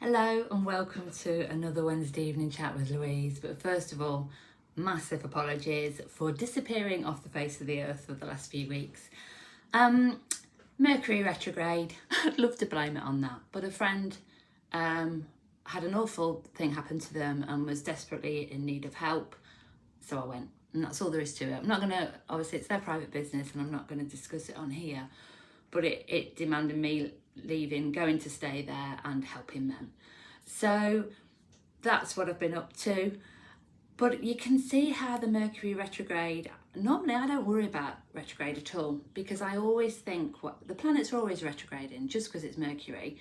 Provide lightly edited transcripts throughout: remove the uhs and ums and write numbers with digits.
Hello and welcome to another Wednesday evening chat with Louise. But first of all, massive apologies for disappearing off the face of the earth for the last few weeks. Mercury Retrograde, I'd love to blame it on that, but a friend had an awful thing happen to them and was desperately in need of help, so I went, and that's all there is to it. I'm not going to, obviously it's their private business and I'm not going to discuss it on here, but it demanded me leaving, going to stay there and helping them. So that's what I've been up to. But you can see how the Mercury retrograde, normally I don't worry about retrograde at all, because I always think the planets are always retrograding just because it's Mercury.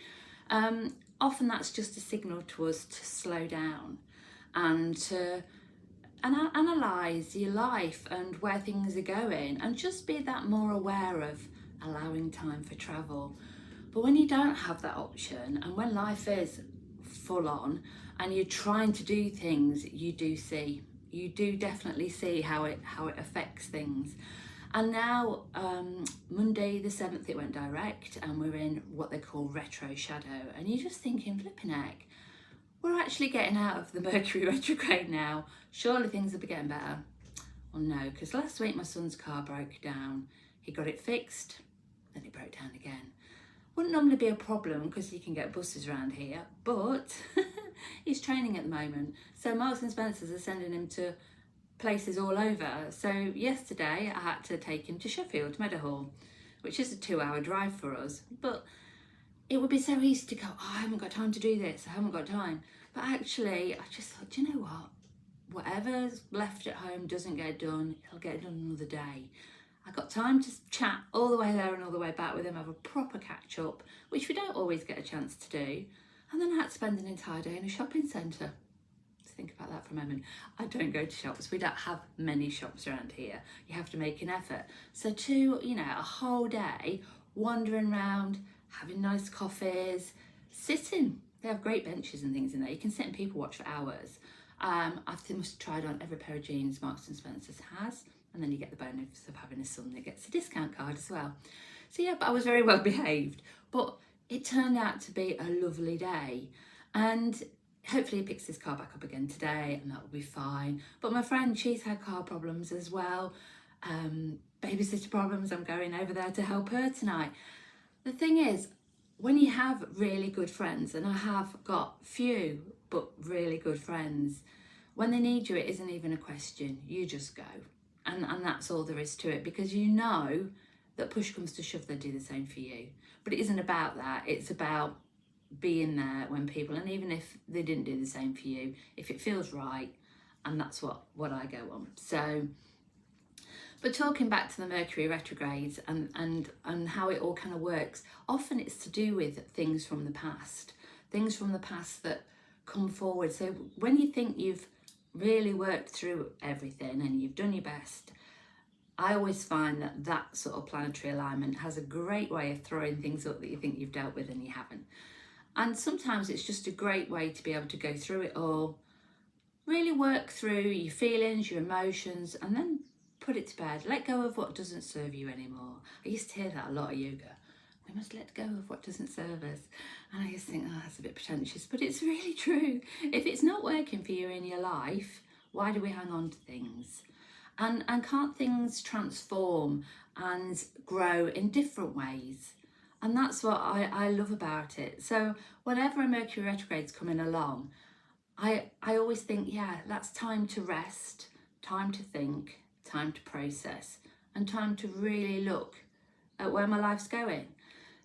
Often that's just a signal to us to slow down and to analyse your life and where things are going, and just be that more aware of allowing time for travel. But when you don't have that option, and when life is full on and you're trying to do things, you do definitely see how it affects things. And now Monday the 7th it went direct, and we're in what they call retro shadow, and you're just thinking, flipping heck, we're actually getting out of the Mercury retrograde now. Surely things will be getting better. Well, no, because last week my son's car broke down. He got it fixed, then it broke down again. Wouldn't normally be a problem because you can get buses around here, but he's training at the moment. So Marks and Spencer's are sending him to places all over. So yesterday I had to take him to Sheffield, Meadowhall, which is a 2-hour drive for us. But it would be so easy to go, oh, I haven't got time to do this, I haven't got time. But actually, I just thought, do you know what? Whatever's left at home doesn't get done, he'll get done another day. I got time to chat all the way there and all the way back with him, have a proper catch up, which we don't always get a chance to do. And then I had to spend an entire day in a shopping centre. Think about that for a moment. I don't go to shops. We don't have many shops around here. You have to make an effort. So a whole day wandering around, having nice coffees, sitting. They have great benches and things in there. You can sit and people watch for hours. I must have tried on every pair of jeans Marks and Spencer's has. And then you get the bonus of having a son that gets a discount card as well. So yeah, but I was very well behaved. But it turned out to be a lovely day. And hopefully he picks his car back up again today and that will be fine. But my friend, she's had car problems as well. Babysitter problems. I'm going over there to help her tonight. The thing is, when you have really good friends, and I have got few, but really good friends, when they need you, it isn't even a question. You just go. And that's all there is to it, because you know that push comes to shove, they do the same for you. But it isn't about that. It's about being there when people, and even if they didn't do the same for you, if it feels right, and that's what I go on. So, but talking back to the Mercury retrogrades and how it all kind of works, often it's to do with things from the past that come forward. So when you think you've really worked through everything and you've done your best, I always find that sort of planetary alignment has a great way of throwing things up that you think you've dealt with and you haven't. And sometimes it's just a great way to be able to go through it all, really work through your feelings, your emotions, and then put it to bed. Let go of what doesn't serve you anymore. I used to hear that a lot at yoga. We must let go of what doesn't serve us. And I used to think, oh, that's a bit pretentious, but it's really true. If it's not working for you in your life, why do we hang on to things? And can't things transform and grow in different ways? And that's what I love about it. So whenever a Mercury retrograde's coming along, I always think, yeah, that's time to rest, time to think, time to process, and time to really look at where my life's going.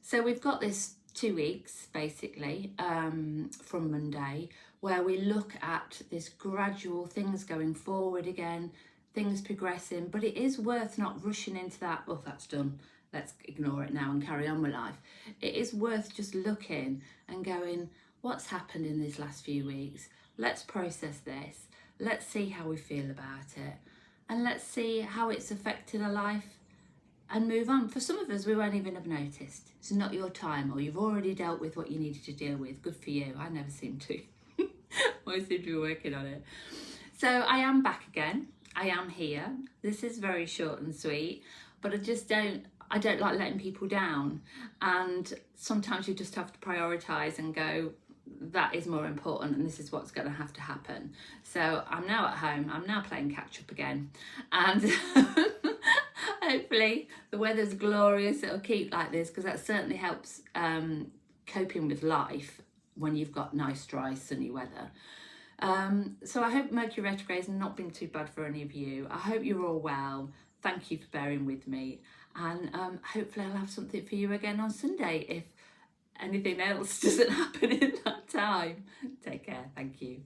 So we've got this 2 weeks, basically, from Monday, where we look at this gradual things going forward again, things progressing, but it is worth not rushing into that, oh, that's done, let's ignore it now and carry on with life. It is worth just looking and going, what's happened in these last few weeks? Let's process this. Let's see how we feel about it. And let's see how it's affected our life and move on. For some of us, we won't even have noticed. It's not your time, or you've already dealt with what you needed to deal with. Good for you. I never seem to. I seem to be working on it. So I am back again. I am here. This is very short and sweet, but I don't like letting people down. And sometimes you just have to prioritise and go, that is more important, and this is what's going to have to happen. So I'm now at home, I'm now playing catch up again, and hopefully the weather's glorious, it'll keep like this, because that certainly helps coping with life when you've got nice dry sunny weather. So I hope Mercury retrograde has not been too bad for any of you. I hope you're all well. Thank you for bearing with me, and hopefully I'll have something for you again on Sunday if anything else doesn't happen in that time. Take care. Thank you.